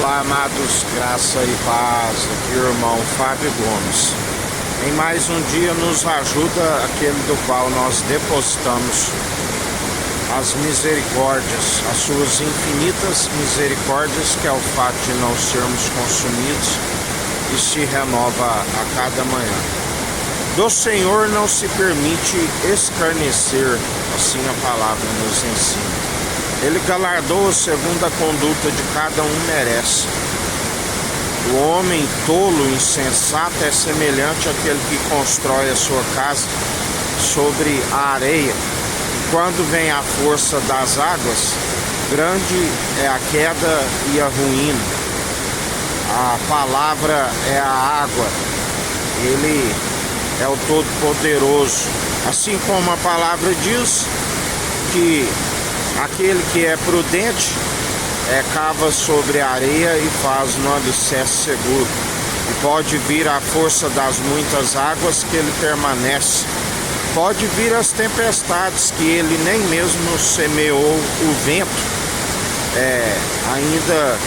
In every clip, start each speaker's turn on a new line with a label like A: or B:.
A: Olá, amados, graça e paz, aqui o irmão Fábio Gomes. Em mais um dia nos ajuda aquele do qual nós depositamos as misericórdias, as suas infinitas misericórdias, que é o fato de não sermos consumidos e se renova a cada manhã. Do Senhor não se permite escarnecer, assim a palavra nos ensina. Ele galardoa segundo a conduta de cada um merece. O homem tolo, insensato, é semelhante àquele que constrói a sua casa sobre a areia. E quando vem a força das águas, grande é a queda e a ruína. A palavra é a água. Ele é o Todo-Poderoso. Assim como a palavra diz que aquele que é prudente cava sobre a areia e faz no alicerce seguro. E pode vir a força das muitas águas, que ele permanece. Pode vir as tempestades, que ele nem mesmo semeou o vento. Ainda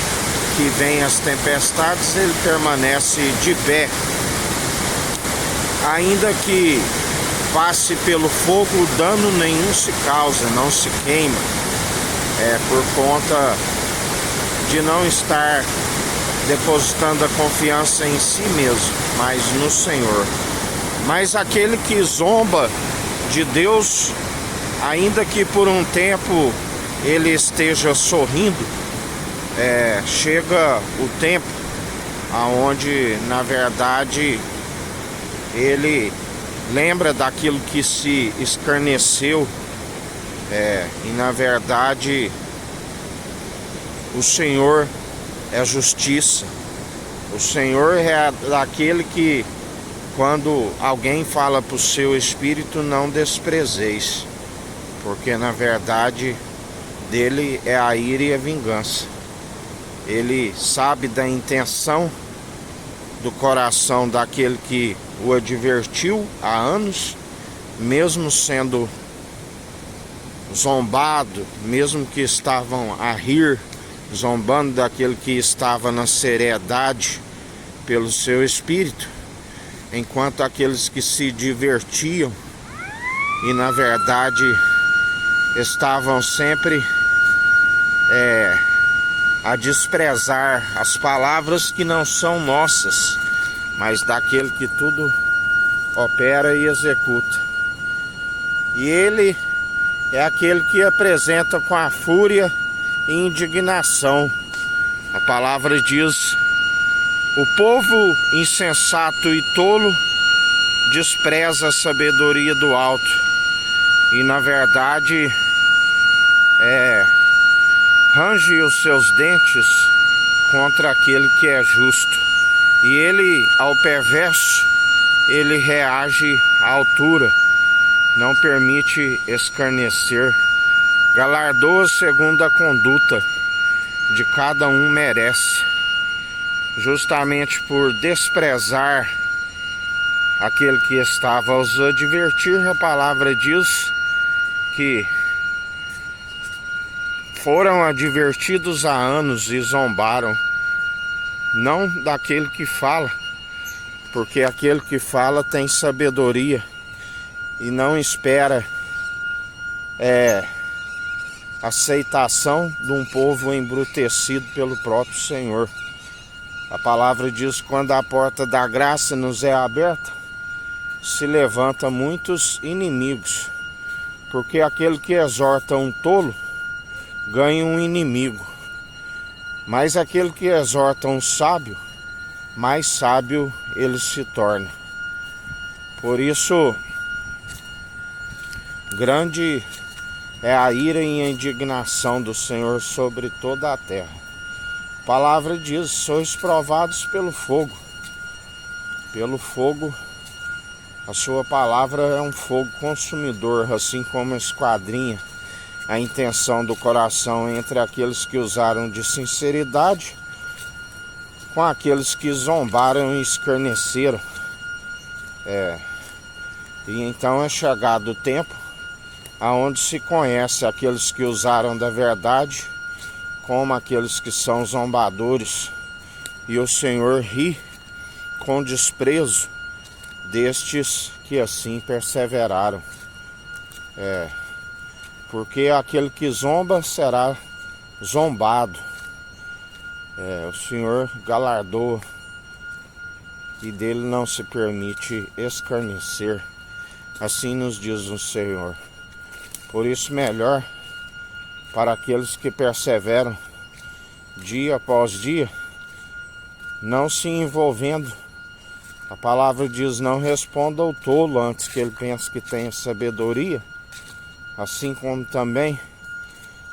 A: que venham as tempestades, ele permanece de pé. Ainda que passe pelo fogo, dano nenhum se causa, não se queima. Por conta de não estar depositando a confiança em si mesmo, mas no Senhor. Mas aquele que zomba de Deus, ainda que por um tempo ele esteja sorrindo, chega o tempo aonde, na verdade, ele lembra daquilo que se escarneceu, e na verdade o Senhor é justiça. O Senhor é daquele que, quando alguém fala para o seu espírito, não desprezeis, porque na verdade dele é a ira e a vingança. Ele sabe da intenção do coração daquele que o advertiu há anos, mesmo sendo zombado, mesmo que estavam a rir, zombando daquele que estava na seriedade pelo seu espírito, enquanto aqueles que se divertiam e na verdade estavam sempre a desprezar as palavras que não são nossas, mas daquele que tudo opera e executa. E ele é aquele que apresenta com a fúria e indignação. A palavra diz: o povo insensato e tolo despreza a sabedoria do alto, e na verdade range os seus dentes contra aquele que é justo. E ele, ao perverso, ele reage à altura, não permite escarnecer. Galardoa segundo a conduta de cada um merece. Justamente por desprezar aquele que estava a os advertir, a palavra diz que foram advertidos há anos e zombaram, não daquele que fala, porque aquele que fala tem sabedoria e não espera aceitação de um povo embrutecido pelo próprio Senhor. A palavra diz: quando a porta da graça nos é aberta, se levanta muitos inimigos, porque aquele que exorta um tolo ganha um inimigo, mas aquele que exorta um sábio, mais sábio ele se torna. Por isso, grande é a ira e a indignação do Senhor sobre toda a terra. A palavra diz: sois provados pelo fogo. Pelo fogo, a sua palavra é um fogo consumidor, assim como a esquadrinha a intenção do coração entre aqueles que usaram de sinceridade com aqueles que zombaram e escarneceram. E então é chegado o tempo aonde se conhece aqueles que usaram da verdade como aqueles que são zombadores, e o Senhor ri com desprezo destes que assim perseveraram. Porque aquele que zomba será zombado. O Senhor galardoa e dele não se permite escarnecer. Assim nos diz o Senhor. Por isso, melhor para aqueles que perseveram dia após dia, não se envolvendo. A palavra diz: não responda ao tolo antes que ele pense que tenha sabedoria. Assim como também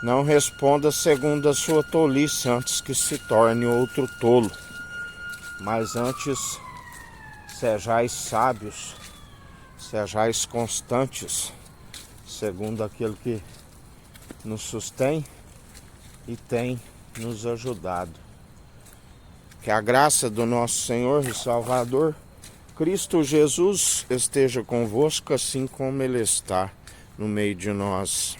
A: não responda segundo a sua tolice antes que se torne outro tolo. Mas antes sejais sábios, sejais constantes, segundo aquele que nos sustém e tem nos ajudado. Que a graça do nosso Senhor e Salvador, Cristo Jesus, esteja convosco, assim como Ele está no meio de nós.